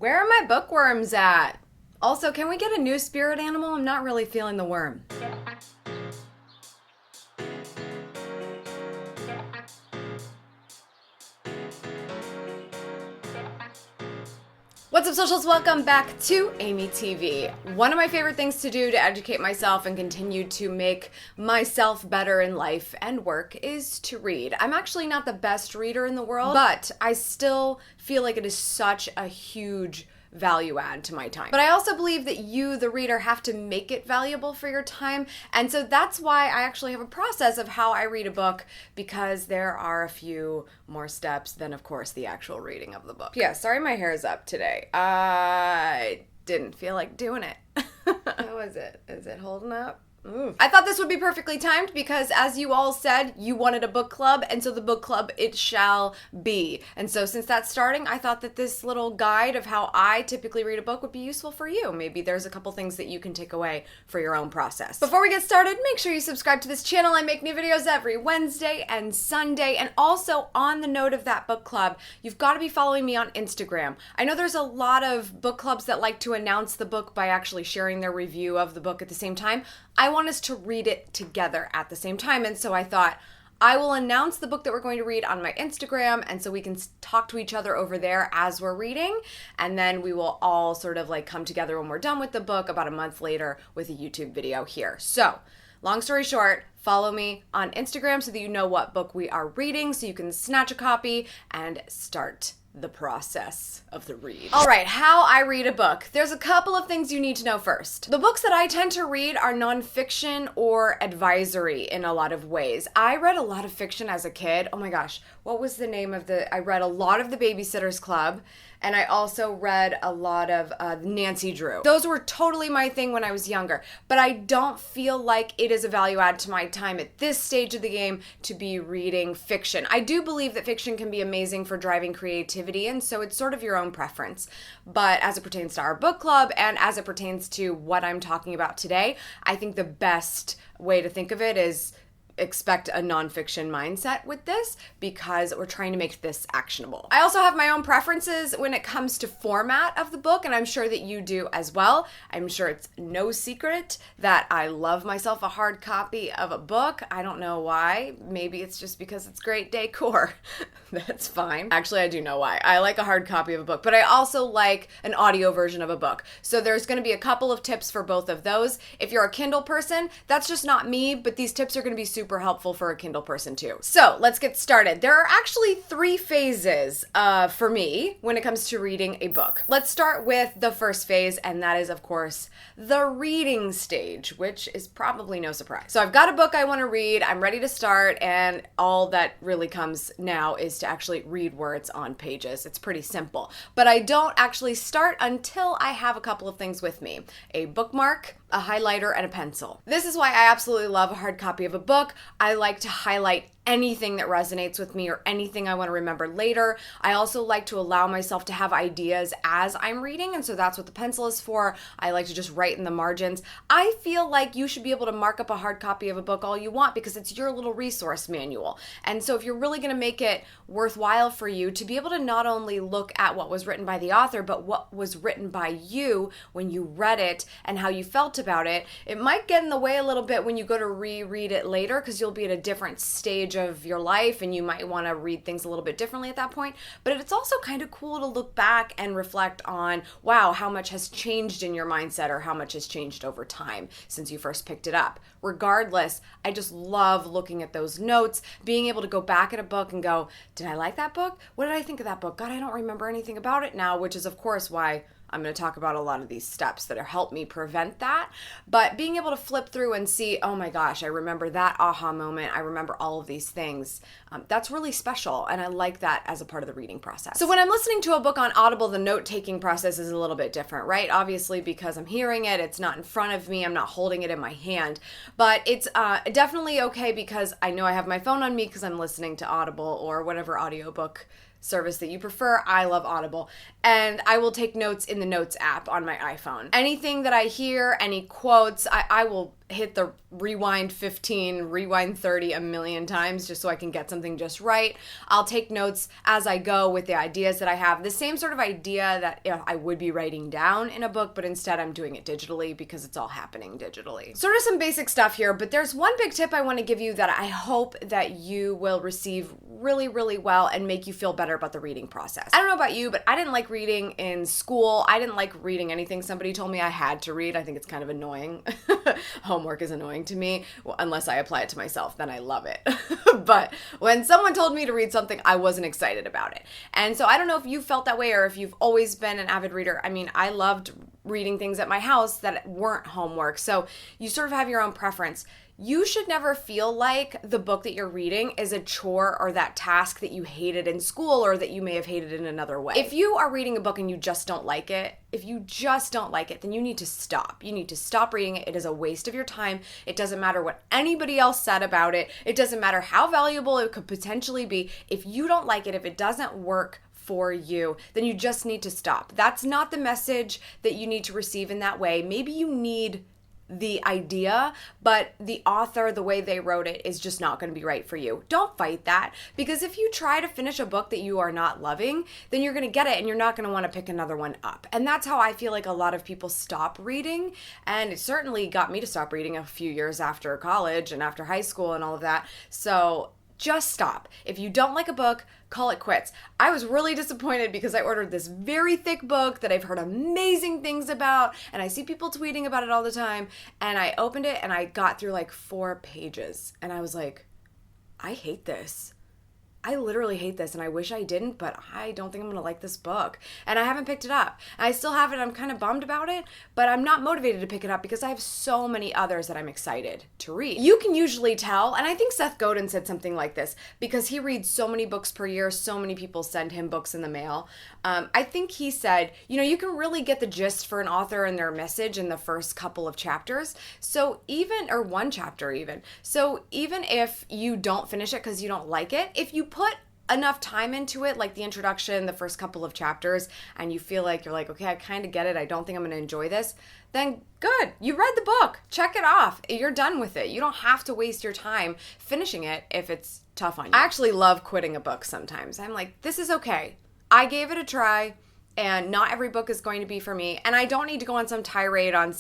Where are my bookworms at? Also, can we get a new spirit animal? I'm not really feeling the worm. What's up, socials? Welcome back to AmyTV. One of my favorite things to do to educate myself and continue to make myself better in life and work is to read. I'm actually not the best reader in the world, but I still feel like it is such a huge value add to my time. But I also believe that you, the reader, have to make it valuable for your time. And so that's why I actually have a process of how I read a book, because there are a few more steps than, of course, the actual reading of the book. Yeah, sorry my hair is up today. I didn't feel like doing it. How is it? Is it holding up? Ooh. I thought this would be perfectly timed because, as you all said, you wanted a book club, and so the book club it shall be. And so since that's starting, I thought that this little guide of how I typically read a book would be useful for you. Maybe there's a couple things that you can take away for your own process. Before we get started, make sure you subscribe to this channel. I make new videos every Wednesday and Sunday. And also, on the note of that book club, you've got to be following me on Instagram. I know there's a lot of book clubs that like to announce the book by actually sharing their review of the book at the same time. I want us to read it together at the same time, and so I thought I will announce the book that we're going to read on my Instagram, and so we can talk to each other over there as we're reading, and then we will all sort of like come together when we're done with the book about a month later with a YouTube video here. So, long story short, follow me on Instagram so that you know what book we are reading, so you can snatch a copy and start the process of the read. All right, how I read a book. There's a couple of things you need to know first. The books that I tend to read are nonfiction or advisory in a lot of ways. I read a lot of fiction as a kid. Oh my gosh, what was the name of I read a lot of The Babysitter's Club, and I also read a lot of Nancy Drew. Those were totally my thing when I was younger, but I don't feel like it is a value add to my time at this stage of the game to be reading fiction. I do believe that fiction can be amazing for driving creativity, and so it's sort of your own preference. But as it pertains to our book club and as it pertains to what I'm talking about today, I think the best way to think of it is expect a nonfiction mindset with this, because we're trying to make this actionable. I also have my own preferences when it comes to format of the book, and I'm sure that you do as well. I'm sure it's no secret that I love myself a hard copy of a book. I don't know why. Maybe it's just because it's great decor. That's fine. Actually, I do know why. I like a hard copy of a book, but I also like an audio version of a book. So there's going to be a couple of tips for both of those. If you're a Kindle person, that's just not me, but these tips are going to be super helpful for a Kindle person too. So let's get started. There are actually 3 phases for me when it comes to reading a book. Let's start with the first phase, and that is, of course, the reading stage, which is probably no surprise. So I've got a book I want to read, I'm ready to start, and all that really comes now is to actually read words on pages. It's pretty simple. But I don't actually start until I have a couple of things with me: a bookmark, a highlighter, and a pencil. This is why I absolutely love a hard copy of a book. I like to highlight anything that resonates with me or anything I want to remember later. I also like to allow myself to have ideas as I'm reading, and so that's what the pencil is for. I like to just write in the margins. I feel like you should be able to mark up a hard copy of a book all you want, because it's your little resource manual. And so if you're really going to make it worthwhile for you to be able to not only look at what was written by the author, but what was written by you when you read it and how you felt about it, it might get in the way a little bit when you go to reread it later, because you'll be at a different stage of your life and you might want to read things a little bit differently at that point. But it's also kind of cool to look back and reflect on, wow, how much has changed in your mindset, or how much has changed over time since you first picked it up. Regardless, I just love looking at those notes, being able to go back at a book and go, did I like that book? What did I think of that book? God, I don't remember anything about it now, which is of course why I'm going to talk about a lot of these steps that help me prevent that. But being able to flip through and see, oh my gosh, I remember that aha moment. I remember all of these things. That's really special. And I like that as a part of the reading process. So when I'm listening to a book on Audible, the note-taking process is a little bit different, right? Obviously, because I'm hearing it, it's not in front of me. I'm not holding it in my hand. But it's definitely okay because I know I have my phone on me because I'm listening to Audible or whatever audiobook service that you prefer. I love Audible. And I will take notes in the Notes app on my iPhone. Anything that I hear, any quotes, I will hit the rewind 15, rewind 30 a million times just so I can get something just right. I'll take notes as I go with the ideas that I have. The same sort of idea that I would be writing down in a book, but instead I'm doing it digitally because it's all happening digitally. Sort of some basic stuff here, but there's one big tip I want to give you that I hope that you will receive really, really well and make you feel better about the reading process. I don't know about you, but I didn't like reading in school. I didn't like reading anything somebody told me I had to read. I think it's kind of annoying. Homework is annoying to me, well, unless I apply it to myself, then I love it. But when someone told me to read something, I wasn't excited about it. And so I don't know if you felt that way or if you've always been an avid reader. I mean, I loved reading things at my house that weren't homework. So you sort of have your own preference. You should never feel like the book that you're reading is a chore or that task that you hated in school or that you may have hated in another way. If you are reading a book and you just don't like it, then you need to stop. You need to stop reading it. It is a waste of your time. It doesn't matter what anybody else said about it. It doesn't matter how valuable it could potentially be. If you don't like it, if it doesn't work for you, then you just need to stop. That's not the message that you need to receive in that way. Maybe you need the idea, but the author, the way they wrote it is just not going to be right for you. Don't fight that, because if you try to finish a book that you are not loving, then you're going to get it and you're not going to want to pick another one up. And that's how I feel like a lot of people stop reading, and it certainly got me to stop reading a few years after college and after high school and all of that. So just stop. If you don't like a book, call it quits. I was really disappointed because I ordered this very thick book that I've heard amazing things about, and I see people tweeting about it all the time, and I opened it and I got through like 4 pages and I was like, I hate this. I literally hate this, and I wish I didn't, but I don't think I'm going to like this book. And I haven't picked it up. I still have it. I'm kind of bummed about it, but I'm not motivated to pick it up because I have so many others that I'm excited to read. You can usually tell, and I think Seth Godin said something like this, because he reads so many books per year, so many people send him books in the mail. I think he said, you can really get the gist for an author and their message in the first couple of chapters. Or one chapter even. So even if you don't finish it because you don't like it, if you put enough time into it, like the introduction, the first couple of chapters, and you feel like you're like, okay, I kind of get it. I don't think I'm going to enjoy this. Then good. You read the book. Check it off. You're done with it. You don't have to waste your time finishing it if it's tough on you. I actually love quitting a book sometimes. I'm like, this is okay. I gave it a try. And not every book is going to be for me. And I don't need to go on some tirade on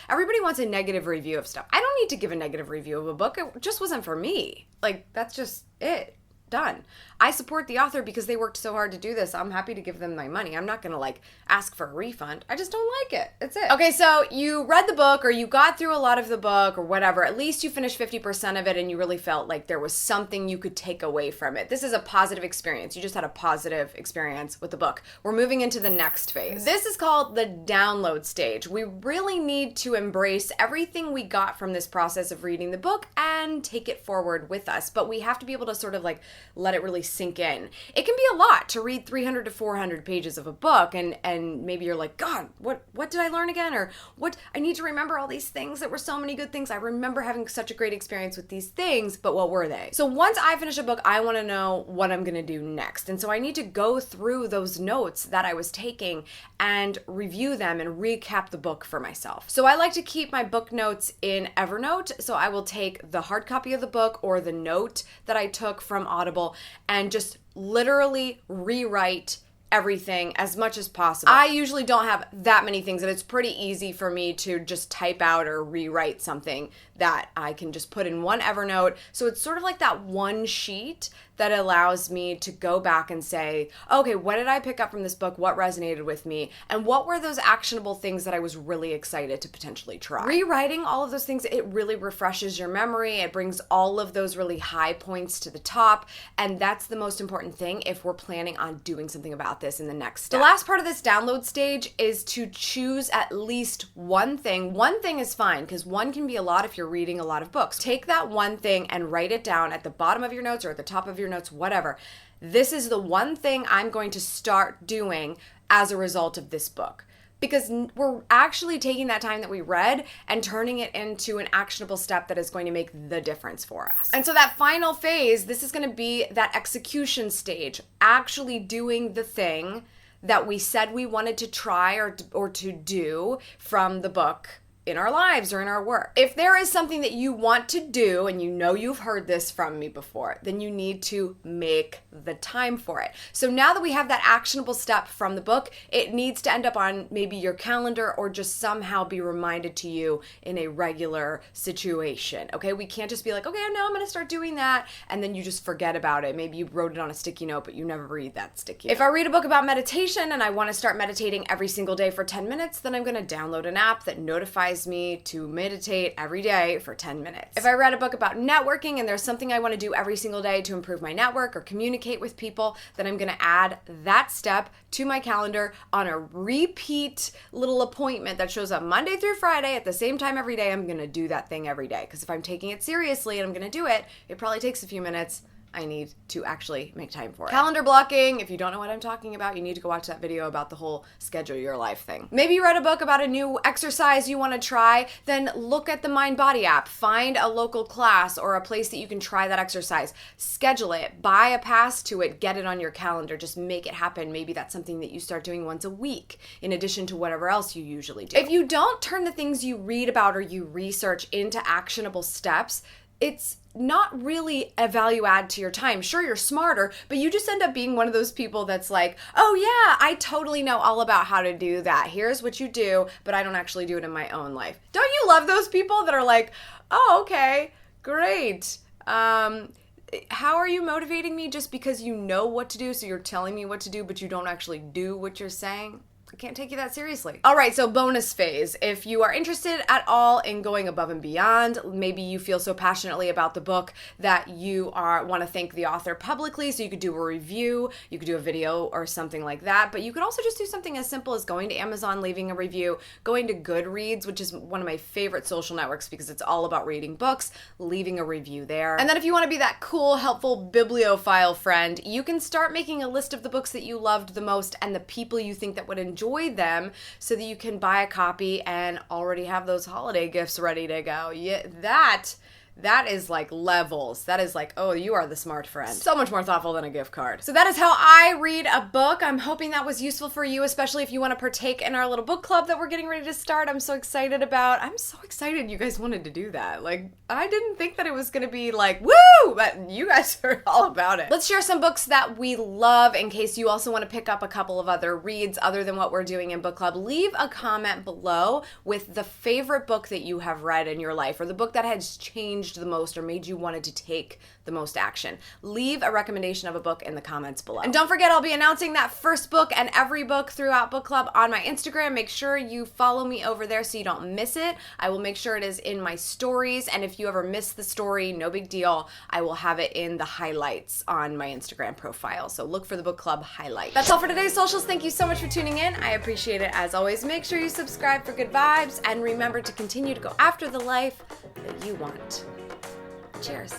everybody wants a negative review of stuff. I don't need to give a negative review of a book. It just wasn't for me. That's just it. Done. I support the author because they worked so hard to do this. I'm happy to give them my money. I'm not going to ask for a refund. I just don't like it. That's it. Okay, so you read the book or you got through a lot of the book or whatever. At least you finished 50% of it and you really felt like there was something you could take away from it. This is a positive experience. You just had a positive experience with the book. We're moving into the next phase. This is called the download stage. We really need to embrace everything we got from this process of reading the book and take it forward with us. But we have to be able to sort of let it really sink in. It can be a lot to read 300 to 400 pages of a book, and maybe you're like, God, what did I learn again? Or what, I need to remember all these things that were so many good things. I remember having such a great experience with these things, but what were they? So once I finish a book, I want to know what I'm going to do next. And so I need to go through those notes that I was taking and review them and recap the book for myself. So I like to keep my book notes in Evernote. So I will take the hard copy of the book or the note that I took from Audible and just literally rewrite everything as much as possible. I usually don't have that many things, and it's pretty easy for me to just type out or rewrite something that I can just put in one Evernote. So it's sort of like that one sheet that allows me to go back and say, okay, what did I pick up from this book? What resonated with me? And what were those actionable things that I was really excited to potentially try? Rewriting all of those things, it really refreshes your memory. It brings all of those really high points to the top. And that's the most important thing if we're planning on doing something about this in the next step. The last part of this download stage is to choose at least one thing. One thing is fine, because one can be a lot if you're reading a lot of books. Take that one thing and write it down at the bottom of your notes or at the top of your notes, whatever. This is the one thing I'm going to start doing as a result of this book. Because we're actually taking that time that we read and turning it into an actionable step that is going to make the difference for us. And so that final phase, this is going to be that execution stage, actually doing the thing that we said we wanted to try or to do from the book in our lives or in our work. If there is something that you want to do, and you know you've heard this from me before, then you need to make the time for it. So now that we have that actionable step from the book, it needs to end up on maybe your calendar or just somehow be reminded to you in a regular situation, okay? We can't just be like, okay, now I'm gonna start doing that, and then you just forget about it. Maybe you wrote it on a sticky note, but you never read that sticky note. If I read a book about meditation and I wanna start meditating every single day for 10 minutes, then I'm gonna download an app that notifies me to meditate every day for 10 minutes. If I read a book about networking and there's something I want to do every single day to improve my network or communicate with people, then I'm going to add that step to my calendar on a repeat little appointment that shows up Monday through Friday at the same time every day. I'm going to do that thing every day, because if I'm taking it seriously and I'm going to do it, it probably takes a few minutes. I need to actually make time for it. Calendar blocking, if you don't know what I'm talking about, you need to go watch that video about the whole schedule your life thing. Maybe you read a book about a new exercise you want to try, then look at the Mind Body app. Find a local class or a place that you can try that exercise. Schedule it, buy a pass to it, get it on your calendar, just make it happen. Maybe that's something that you start doing once a week in addition to whatever else you usually do. If you don't turn the things you read about or you research into actionable steps, it's not really a value add to your time. Sure, you're smarter, but you just end up being one of those people that's like, oh yeah, I totally know all about how to do that. Here's what you do, but I don't actually do it in my own life. Don't you love those people that are like, oh, okay, great. How are you motivating me just because you know what to do, so you're telling me what to do, but you don't actually do what you're saying? I can't take you that seriously. All right, so bonus phase. If you are interested at all in going above and beyond, maybe you feel so passionately about the book that you want to thank the author publicly, so you could do a review, you could do a video or something like that, but you could also just do something as simple as going to Amazon, leaving a review, going to Goodreads, which is one of my favorite social networks because it's all about reading books, leaving a review there. And then if you want to be that cool, helpful bibliophile friend, you can start making a list of the books that you loved the most and the people you think that would enjoy them, so that you can buy a copy and already have those holiday gifts ready to go. Yeah, that is like levels. That is like, oh, you are the smart friend. So much more thoughtful than a gift card. So that is how I read a book. I'm hoping that was useful for you, especially if you want to partake in our little book club that we're getting ready to start. I'm so excited you guys wanted to do that. Like, I didn't think that it was going to be like, woo, but you guys are all about it. Let's share some books that we love in case you also want to pick up a couple of other reads other than what we're doing in book club. Leave a comment below with the favorite book that you have read in your life, or the book that has changed the most or made you wanted to take the most action. Leave a recommendation of a book in the comments below. And don't forget, I'll be announcing that first book and every book throughout book club on my Instagram. Make sure you follow me over there so you don't miss it. I will make sure it is in my stories, and if you ever miss the story, no big deal. I will have it in the highlights on my Instagram profile. So look for the book club highlight. That's all for today's socials. Thank you so much for tuning in. I appreciate it as always. Make sure you subscribe for good vibes, and remember to continue to go after the life that you want. Cheers.